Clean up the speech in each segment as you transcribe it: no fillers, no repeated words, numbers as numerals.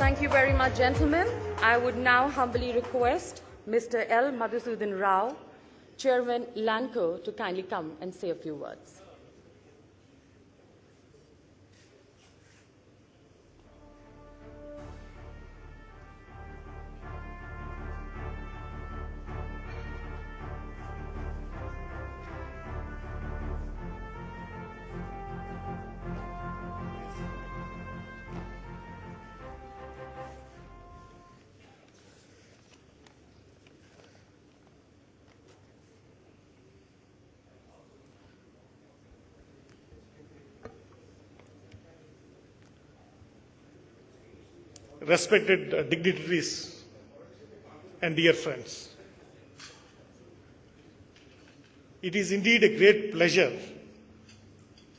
Thank you very much, gentlemen. I would now humbly request Mr. L. Madhusudan Rao, Chairman LANCO, to kindly come and say a few words. Respected dignitaries and dear friends, it is indeed a great pleasure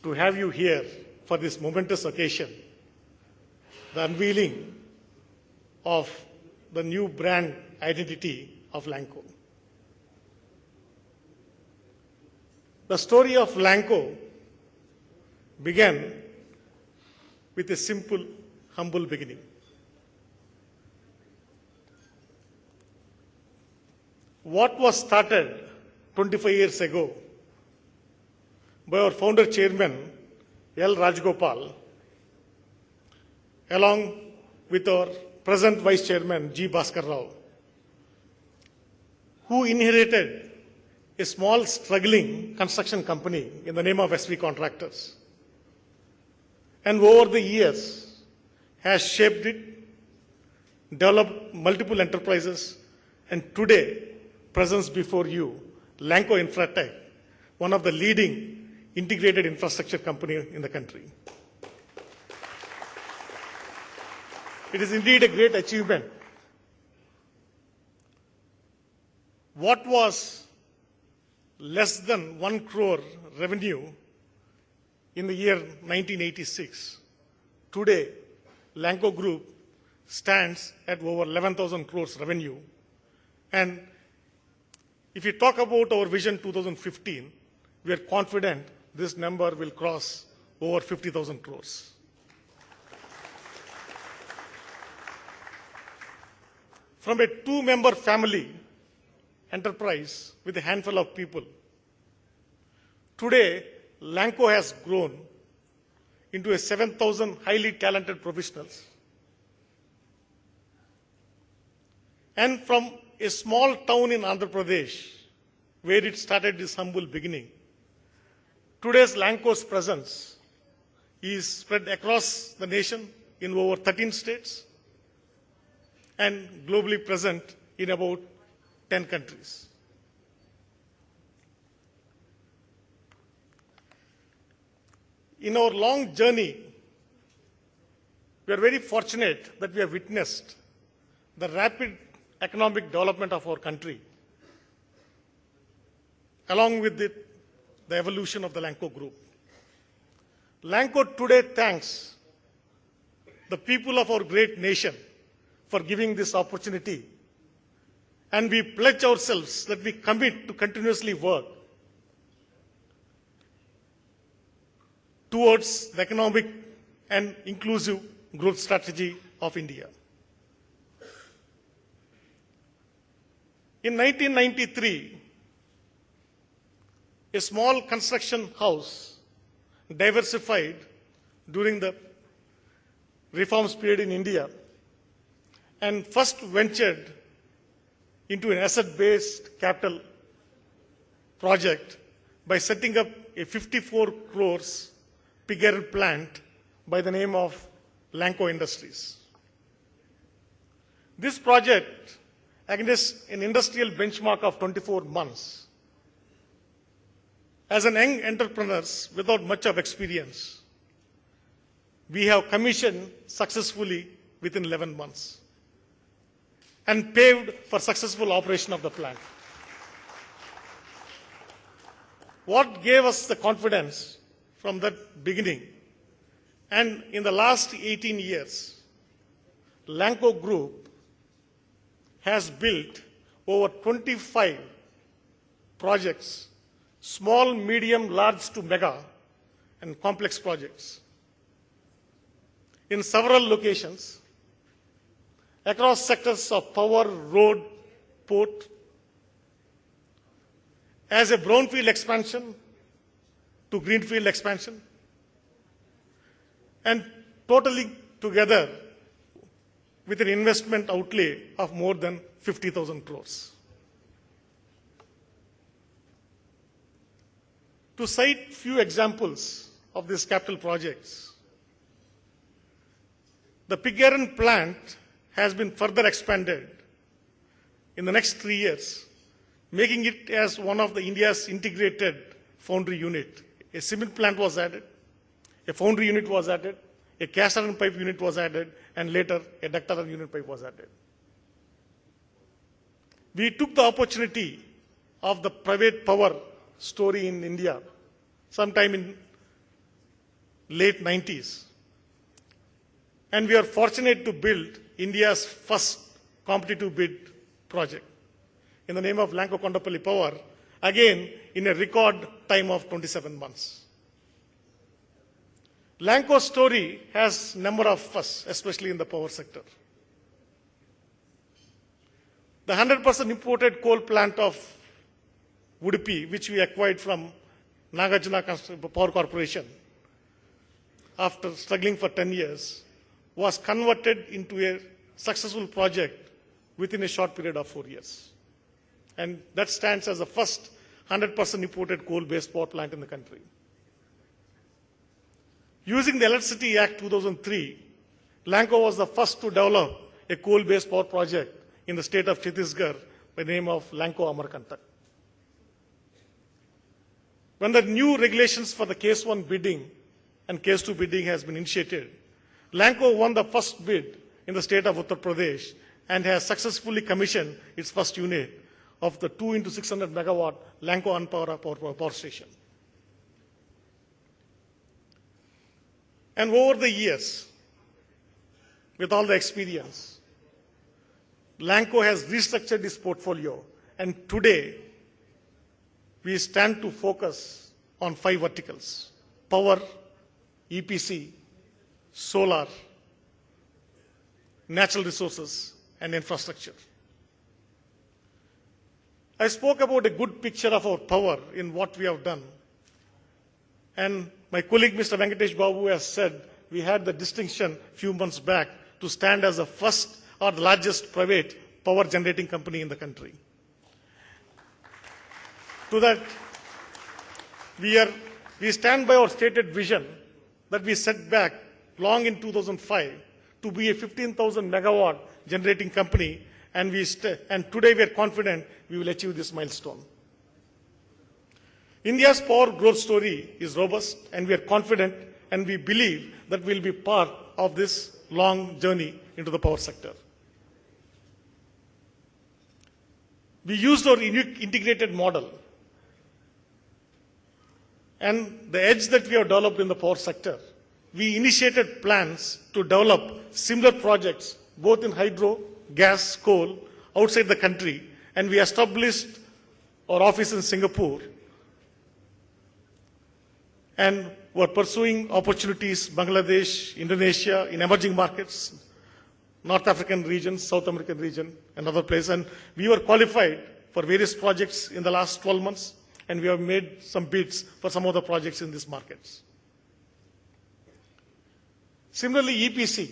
to have you here for this momentous occasion, the unveiling of the new brand identity of LANCO. The story of LANCO began with a simple, humble beginning. What was started 25 years ago by our founder chairman, L. Rajgopal, along with our present vice chairman, G. Bhaskar Rao, who inherited a small struggling construction company in the name of SV Contractors, and over the years has shaped it, developed multiple enterprises, and today presents before you LANCO Infratech, one of the leading integrated infrastructure companies in the country. It is indeed a great achievement. What was less than 1 crore revenue in the year 1986, today LANCO Group stands at over 11,000 crores revenue. And if you talk about our vision 2015, we are confident this number will cross over 50,000 crores. From a 2-member family enterprise with a handful of people, today LANCO has grown into a 7,000 highly talented professionals. And from a small town in Andhra Pradesh, where it started this humble beginning, today's LANCO's presence is spread across the nation in over 13 states and globally present in about 10 countries. In our long journey, we are very fortunate that we have witnessed the rapid economic development of our country, along with it, the evolution of the LANCO Group. LANCO today thanks the people of our great nation for giving this opportunity, and we pledge ourselves that we commit to continuously work towards the economic and inclusive growth strategy of India. In 1993, a small construction house diversified during the reforms period in India and first ventured into an asset-based capital project by setting up a 54 crores pig iron plant by the name of LANCO Industries. This project, against an industrial benchmark of 24 months, as an young entrepreneurs without much of experience, we have commissioned successfully within 11 months and paved for successful operation of the plant. What gave us the confidence from that beginning, and in the last 18 years, LANCO Group has built over 25 projects, small, medium, large to mega, and complex projects in several locations across sectors of power, road, port, as a brownfield expansion to greenfield expansion, and totally together with an investment outlay of more than 50,000 crores. To cite few examples of these capital projects, the Piggeron plant has been further expanded in the next 3 years, making it as one of the India's integrated foundry unit. A cement plant was added, a foundry unit was added, a cast iron pipe unit was added, and later a duct iron unit pipe was added. We took the opportunity of the private power story in India sometime in late 90s. And we are fortunate to build India's first competitive bid project in the name of Lanco Kondapalli Power, again in a record time of 27 months. Lanco's story has a number of firsts, especially in the power sector. The 100% imported coal plant of Udupi, which we acquired from Nagarjuna Power Corporation after struggling for 10 years, was converted into a successful project within a short period of 4 years. And that stands as the first 100% imported coal-based power plant in the country. Using the Electricity Act 2003, Lanco was the first to develop a coal-based power project in the state of Chhattisgarh by the name of Lanco Amarkantak. When the new regulations for the Case 1 bidding and Case 2 bidding has been initiated, Lanco won the first bid in the state of Uttar Pradesh and has successfully commissioned its first unit of the 2 into 600 megawatt Lanco Anpara power station. And over the years, with all the experience, Lanco has restructured its portfolio, and today we stand to focus on 5 verticals: power, EPC, solar, natural resources, and infrastructure. I spoke about a good picture of our power in what we have done. And my colleague, Mr. Venkatesh Babu, has said we had the distinction a few months back to stand as the first or the largest private power generating company in the country. To that, we stand by our stated vision that we set back long in 2005 to be a 15,000 megawatt generating company, and today we are confident we will achieve this milestone. India's power growth story is robust, and we are confident and we believe that we will be part of this long journey into the power sector. We used our unique integrated model and the edge that we have developed in the power sector. We initiated plans to develop similar projects both in hydro, gas, coal outside the country, and we established our office in Singapore and were pursuing opportunities Bangladesh, Indonesia, in emerging markets, North African regions, South American region, and other places. And we were qualified for various projects in the last 12 months, and we have made some bids for some of the projects in these markets. Similarly, EPC.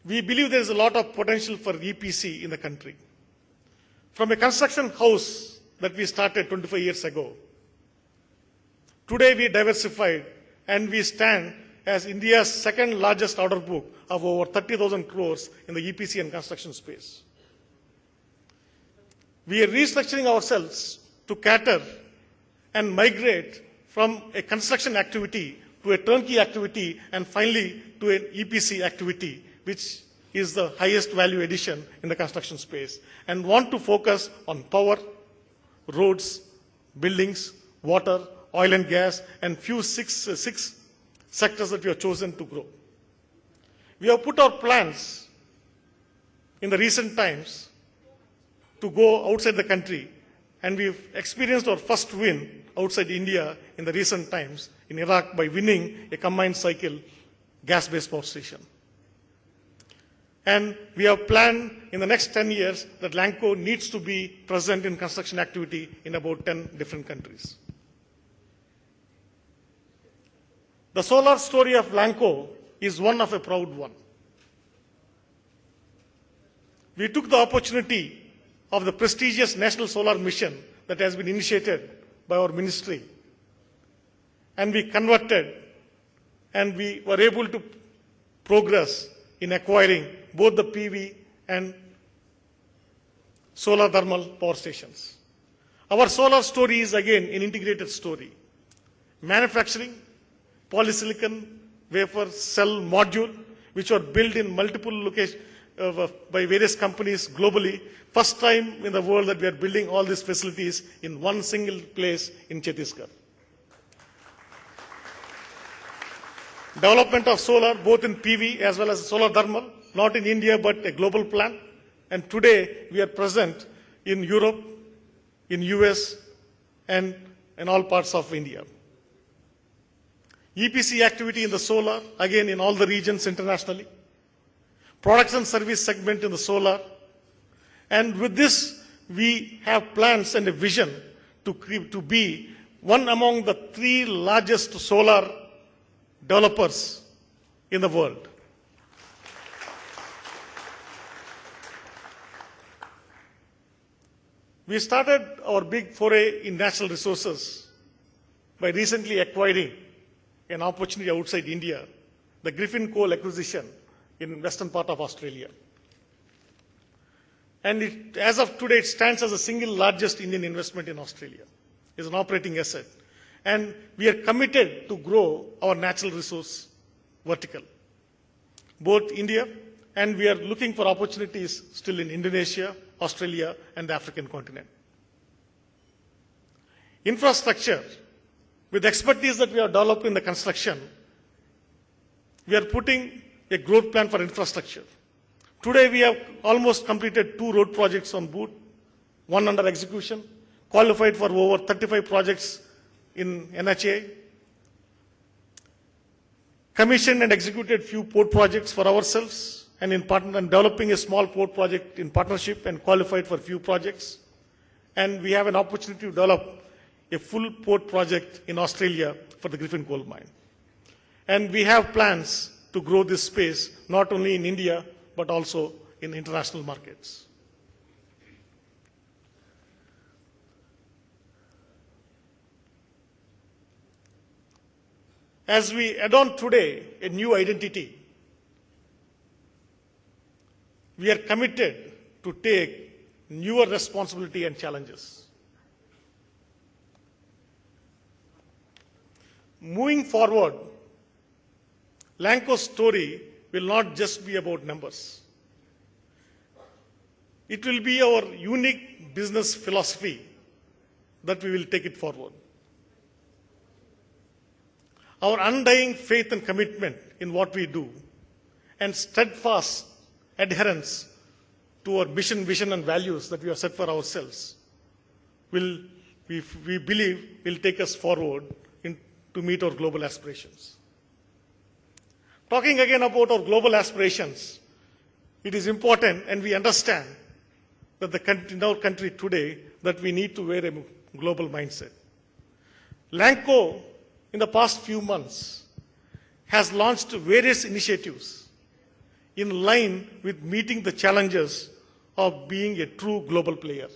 We believe there is a lot of potential for EPC in the country. From a construction house that we started 25 years ago, today we diversified and we stand as India's second largest order book of over 30,000 crores in the EPC and construction space. We are restructuring ourselves to cater and migrate from a construction activity to a turnkey activity and finally to an EPC activity, which is the highest value addition in the construction space, and want to focus on power, roads, buildings, water, oil and gas, and six sectors that we have chosen to grow. We have put our plans in the recent times to go outside the country, and we've experienced our first win outside India in the recent times in Iraq by winning a combined cycle gas-based power station. And we have planned in the next 10 years that Lanco needs to be present in construction activity in about 10 different countries. The solar story of Lanco is one of a proud one. We took the opportunity of the prestigious National Solar Mission that has been initiated by our ministry, and we converted, and we were able to progress in acquiring both the PV and solar thermal power stations. Our solar story is again an integrated story. Manufacturing, polysilicon, wafer, cell, module, which were built in multiple locations by various companies globally. First time in the world that we are building all these facilities in one single place in Chhattisgarh. Development of solar, both in PV as well as solar thermal, not in India but a global plan. And today we are present in Europe, in US, and in all parts of India. EPC activity in the solar, again in all the regions internationally. Products and service segment in the solar. And with this, we have plans and a vision to be one among the 3 largest solar developers in the world. We started our big foray in natural resources by recently acquiring an opportunity outside India, the Griffin Coal acquisition in western part of Australia. And as of today, it stands as the single largest Indian investment in Australia. It's an operating asset. And we are committed to grow our natural resource vertical, both India, and we are looking for opportunities still in Indonesia, Australia, and the African continent. Infrastructure, with expertise that we have developed in the construction, we are putting a growth plan for infrastructure. Today we have almost completed 2 road projects on board, 1 under execution, qualified for over 35 projects in NHA, commissioned and executed few port projects for ourselves, and in partner and developing a small port project in partnership and qualified for few projects. And we have an opportunity to develop a full port project in Australia for the Griffin coal mine. And we have plans to grow this space not only in India but also in international markets. As we add on today a new identity, we are committed to take newer responsibility and challenges. Moving forward, Lanco's story will not just be about numbers. It will be our unique business philosophy that we will take it forward. Our undying faith and commitment in what we do and steadfast adherence to our mission, vision, and values that we have set for ourselves we believe will take us forward to meet our global aspirations. Talking again about our global aspirations, it is important, and we understand that in our country today that we need to wear a global mindset. Lanco, in the past few months, has launched various initiatives in line with meeting the challenges of being a true global player.